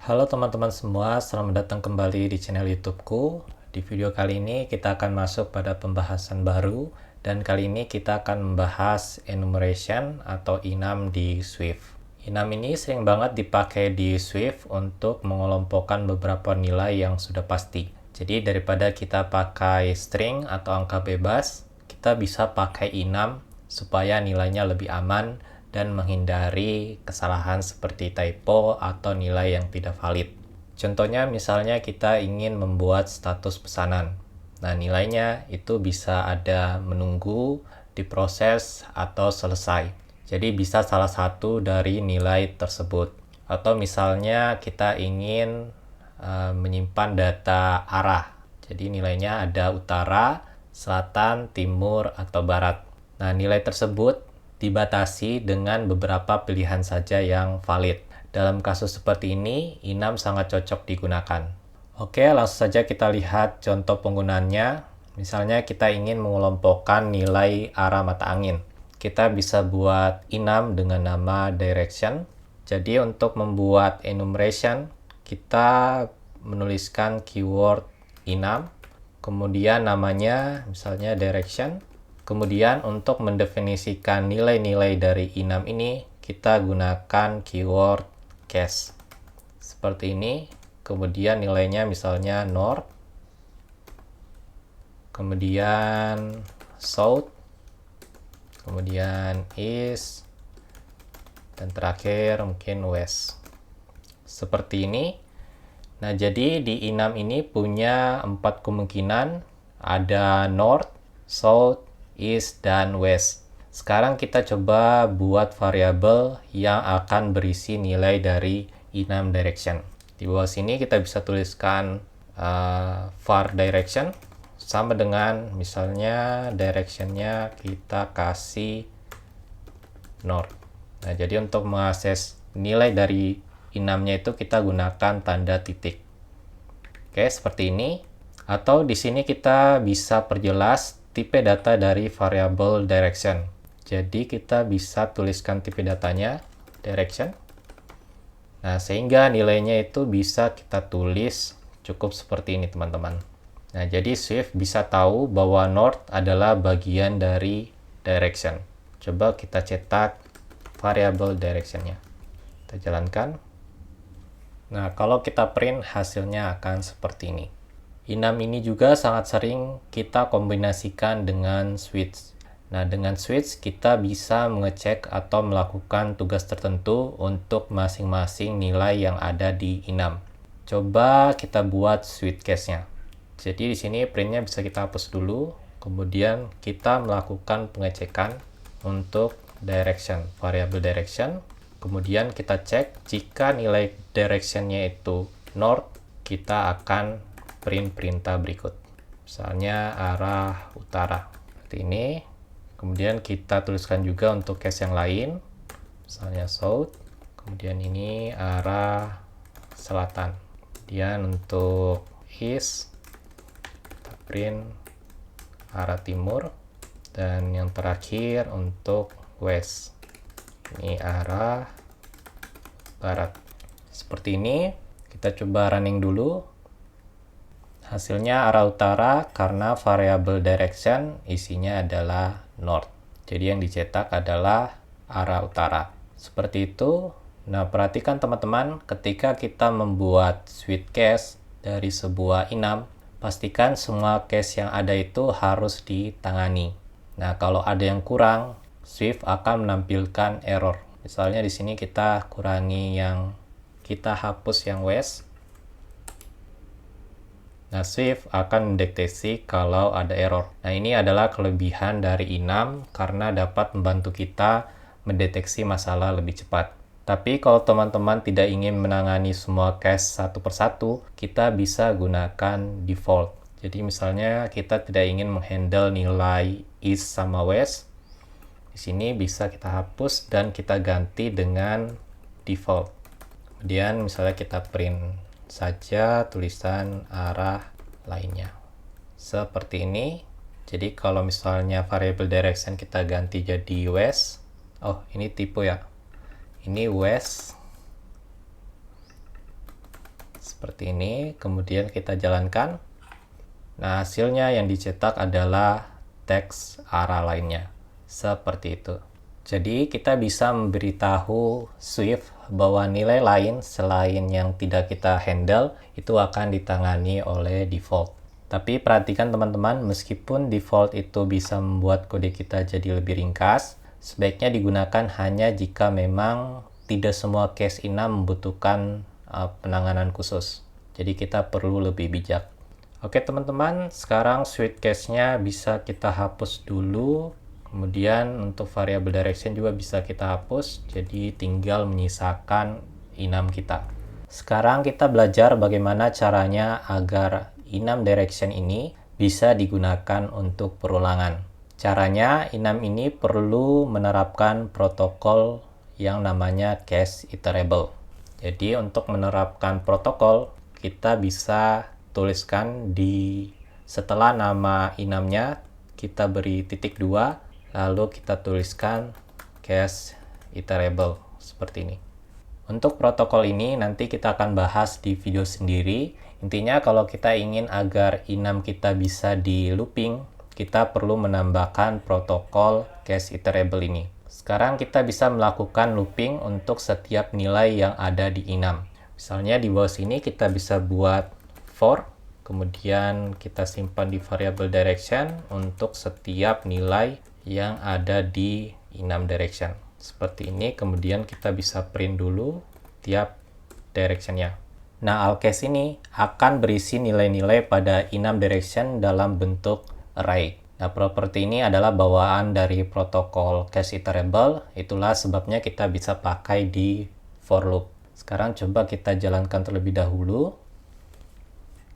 Halo teman-teman semua, selamat datang kembali di channel YouTubeku. Di video kali ini kita akan masuk pada pembahasan baru, dan kali ini kita akan membahas enumeration atau enum di Swift. Enum ini sering banget dipakai di Swift untuk mengelompokkan beberapa nilai yang sudah pasti. Jadi daripada kita pakai string atau angka bebas, kita bisa pakai enum supaya nilainya lebih aman dan menghindari kesalahan seperti typo atau nilai yang tidak valid. Contohnya misalnya kita ingin membuat status pesanan. Nah, nilainya itu bisa ada menunggu, diproses, atau selesai. Jadi bisa salah satu dari nilai tersebut. Atau misalnya kita ingin menyimpan data arah. Jadi nilainya ada utara, selatan, timur, atau barat. Nah, nilai tersebut dibatasi dengan beberapa pilihan saja yang valid. Dalam kasus seperti ini, enum sangat cocok digunakan. Oke, langsung saja kita lihat contoh penggunaannya. Misalnya kita ingin mengelompokkan nilai arah mata angin. Kita bisa buat enum dengan nama direction. Jadi untuk membuat enumeration, kita menuliskan keyword enum, kemudian namanya misalnya direction. Kemudian untuk mendefinisikan nilai-nilai dari enum ini, kita gunakan keyword case. Seperti ini. Kemudian nilainya misalnya north, kemudian south, kemudian east, dan terakhir mungkin west. Seperti ini. Nah, jadi di enum ini punya 4 kemungkinan. Ada north, south, east, dan west. Sekarang kita coba buat variabel yang akan berisi nilai dari enum direction. Di bawah sini kita bisa tuliskan var direction sama dengan misalnya directionnya kita kasih north. Nah, jadi untuk mengakses nilai dari enumnya itu kita gunakan tanda titik. Oke, seperti ini. Atau di sini kita bisa perjelas tipe data dari variabel direction. Jadi kita bisa tuliskan tipe datanya direction. Nah, sehingga nilainya itu bisa kita tulis cukup seperti ini, teman-teman. Nah, jadi Swift bisa tahu bahwa north adalah bagian dari direction. Coba kita cetak variabel directionnya. Kita jalankan. Nah, kalau kita print, hasilnya akan seperti ini. Enum ini juga sangat sering kita kombinasikan dengan switch. Nah, dengan switch kita bisa mengecek atau melakukan tugas tertentu untuk masing-masing nilai yang ada di enum. Coba kita buat switch case-nya. Jadi di sini printnya bisa kita hapus dulu, kemudian kita melakukan pengecekan untuk direction, variabel direction. Kemudian kita cek jika nilai direction-nya itu north, kita akan print perintah berikut. Misalnya arah utara. Seperti ini. Kemudian kita tuliskan juga untuk case yang lain. Misalnya south. Kemudian ini arah selatan. Kemudian untuk east, kita print arah timur. Dan yang terakhir untuk west. Ini arah barat. Seperti ini. Kita coba running dulu. Hasilnya arah utara karena variabel direction isinya adalah north. Jadi yang dicetak adalah arah utara. Seperti itu. Nah, perhatikan teman-teman, ketika kita membuat switch case dari sebuah enum, pastikan semua case yang ada itu harus ditangani. Nah, kalau ada yang kurang, Swift akan menampilkan error. Misalnya di sini kita kurangi kita hapus yang west. Nah, Swift akan mendeteksi kalau ada error. Nah, ini adalah kelebihan dari enum karena dapat membantu kita mendeteksi masalah lebih cepat. Tapi kalau teman-teman tidak ingin menangani semua case satu persatu, kita bisa gunakan default. Jadi misalnya kita tidak ingin menghandle nilai east sama west. Di sini bisa kita hapus dan kita ganti dengan default. Kemudian misalnya kita print saja tulisan arah lainnya. Seperti ini. Jadi kalau misalnya variable direction kita ganti jadi west. Oh, ini tipe ya. Ini west. seperti ini, kemudian kita jalankan. Nah, hasilnya yang dicetak adalah teks arah lainnya, seperti itu. Jadi, kita bisa memberitahu Swift bahwa nilai lain selain yang tidak kita handle itu akan ditangani oleh default. Tapi perhatikan teman-teman, meskipun default itu bisa membuat kode kita jadi lebih ringkas, sebaiknya digunakan hanya jika memang tidak semua case enum membutuhkan penanganan khusus. Jadi kita perlu lebih bijak. Oke teman-teman, sekarang switch case-nya bisa kita hapus dulu. Kemudian untuk variable direction juga bisa kita hapus. Jadi tinggal menyisakan enum kita. Sekarang kita belajar bagaimana caranya agar enum direction ini bisa digunakan untuk perulangan. Caranya, enum ini perlu menerapkan protokol yang namanya case iterable. Jadi untuk menerapkan protokol, kita bisa tuliskan di setelah nama enumnya, kita beri titik 2, lalu kita tuliskan case iterable seperti ini. Untuk protokol ini nanti kita akan bahas di video sendiri. Intinya kalau kita ingin agar enum kita bisa di looping, kita perlu menambahkan protokol case iterable ini. Sekarang kita bisa melakukan looping untuk setiap nilai yang ada di enum. Misalnya di bawah sini kita bisa buat for, kemudian kita simpan di variable direction untuk setiap nilai yang ada di enum direction. Seperti ini, kemudian kita bisa print dulu tiap direction-nya. Nah, allCase ini akan berisi nilai-nilai pada enum direction dalam bentuk array. Nah, properti ini adalah bawaan dari protokol case iterable, itulah sebabnya kita bisa pakai di for loop. Sekarang coba kita jalankan terlebih dahulu.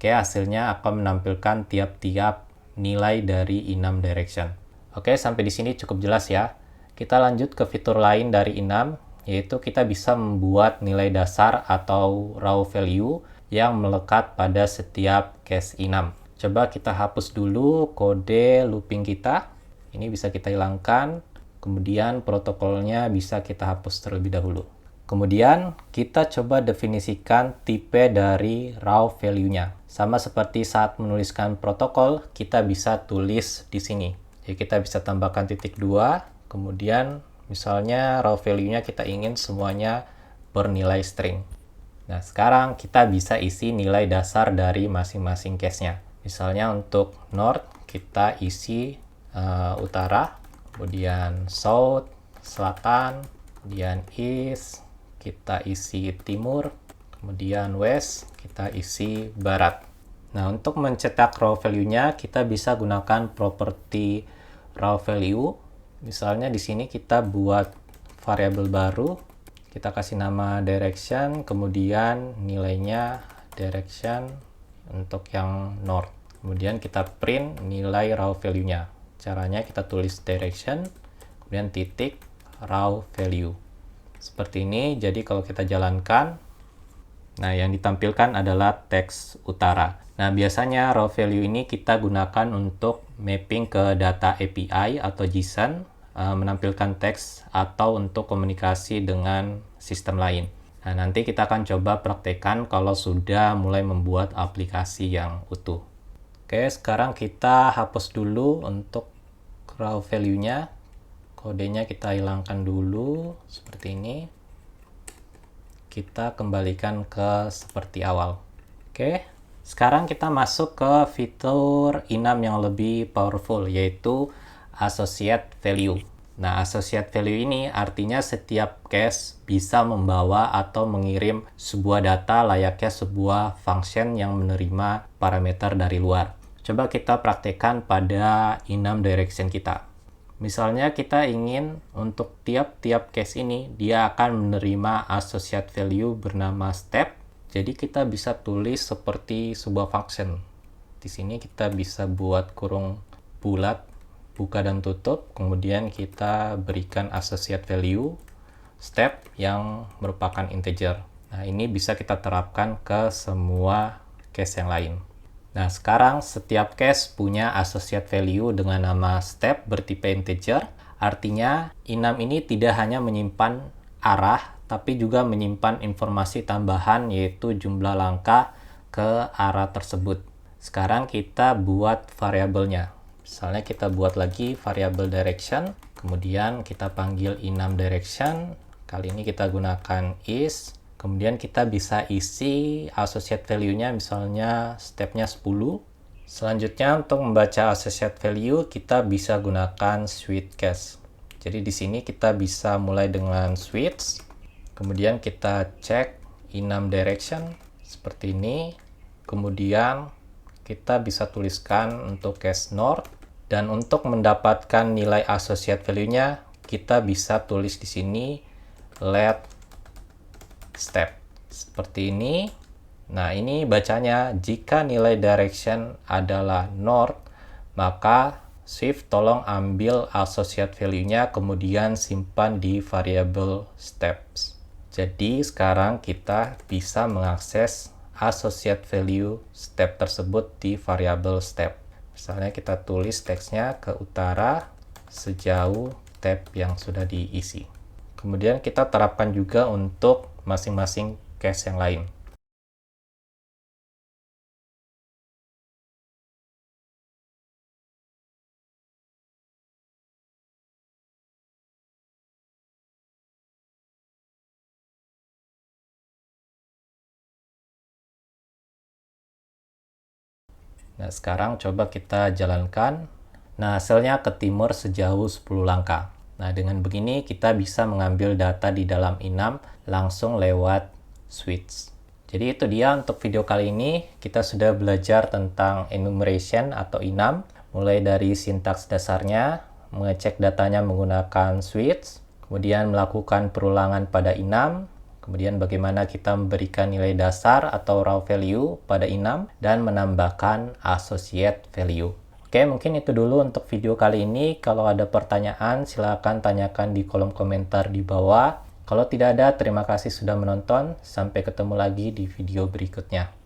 Oke, hasilnya akan menampilkan tiap-tiap nilai dari enum direction. Oke, sampai di sini cukup jelas ya. Kita lanjut ke fitur lain dari enum, yaitu kita bisa membuat nilai dasar atau raw value yang melekat pada setiap case enum. Coba kita hapus dulu kode looping kita. Ini bisa kita hilangkan. Kemudian protokolnya bisa kita hapus terlebih dahulu. Kemudian kita coba definisikan tipe dari raw value-nya. Sama seperti saat menuliskan protokol, kita bisa tulis di sini. Jadi kita bisa tambahkan titik 2, kemudian misalnya raw value-nya kita ingin semuanya bernilai string. Nah, sekarang kita bisa isi nilai dasar dari masing-masing case-nya. Misalnya untuk north, kita isi utara, kemudian south, selatan, kemudian east, kita isi timur, kemudian west, kita isi barat. Nah, untuk mencetak raw value-nya, kita bisa gunakan properti raw value. Misalnya di sini kita buat variabel baru, kita kasih nama direction, kemudian nilainya direction untuk yang north. Kemudian kita print nilai raw value-nya. Caranya kita tulis direction, kemudian titik raw value. Seperti ini, jadi kalau kita jalankan, nah yang ditampilkan adalah teks utara. Nah, biasanya raw value ini kita gunakan untuk mapping ke data API atau JSON, menampilkan teks atau untuk komunikasi dengan sistem lain. Nah, nanti kita akan coba praktekkan kalau sudah mulai membuat aplikasi yang utuh. Oke, sekarang kita hapus dulu untuk raw value-nya. Kodenya kita hilangkan dulu, seperti ini. Kita kembalikan ke seperti awal. Oke, sekarang kita masuk ke fitur enum yang lebih powerful, yaitu associate value. Nah, associate value ini artinya setiap case bisa membawa atau mengirim sebuah data layaknya sebuah function yang menerima parameter dari luar. Coba kita praktekkan pada enum direction kita. Misalnya kita ingin untuk tiap-tiap case ini, dia akan menerima associate value bernama step. Jadi kita bisa tulis seperti sebuah function. Di sini kita bisa buat kurung bulat, buka dan tutup. Kemudian kita berikan associate value step yang merupakan integer. Nah, ini bisa kita terapkan ke semua case yang lain. Nah, sekarang setiap case punya associate value dengan nama step bertipe integer. Artinya, enum ini tidak hanya menyimpan arah, tapi juga menyimpan informasi tambahan yaitu jumlah langkah ke arah tersebut. Sekarang kita buat variabelnya. Misalnya kita buat lagi variabel direction, kemudian kita panggil enum direction. Kali ini kita gunakan is. Kemudian kita bisa isi associate value-nya, misalnya stepnya 10. Selanjutnya untuk membaca associate value kita bisa gunakan switch case. Jadi di sini kita bisa mulai dengan switch, kemudian kita cek enum direction seperti ini, kemudian kita bisa tuliskan untuk case north, dan untuk mendapatkan nilai associate value-nya kita bisa tulis di sini let step seperti ini. Nah, ini bacanya jika nilai direction adalah north, maka Swift tolong ambil associate value-nya kemudian simpan di variabel steps. Jadi sekarang kita bisa mengakses associate value step tersebut di variabel step. Misalnya kita tulis teksnya ke utara sejauh tab yang sudah diisi. Kemudian kita terapkan juga untuk masing-masing case yang lain. Nah, sekarang coba kita jalankan. Nah, hasilnya ke timur sejauh 10 langkah. Nah, dengan begini kita bisa mengambil data di dalam enum langsung lewat switch. Jadi itu dia untuk video kali ini. Kita sudah belajar tentang enumeration atau enum, mulai dari sintaks dasarnya, mengecek datanya menggunakan switch, kemudian melakukan perulangan pada enum, kemudian bagaimana kita memberikan nilai dasar atau raw value pada enum, dan menambahkan associate value. Oke, mungkin itu dulu untuk video kali ini. Kalau ada pertanyaan, silakan tanyakan di kolom komentar di bawah. Kalau tidak ada, terima kasih sudah menonton. Sampai ketemu lagi di video berikutnya.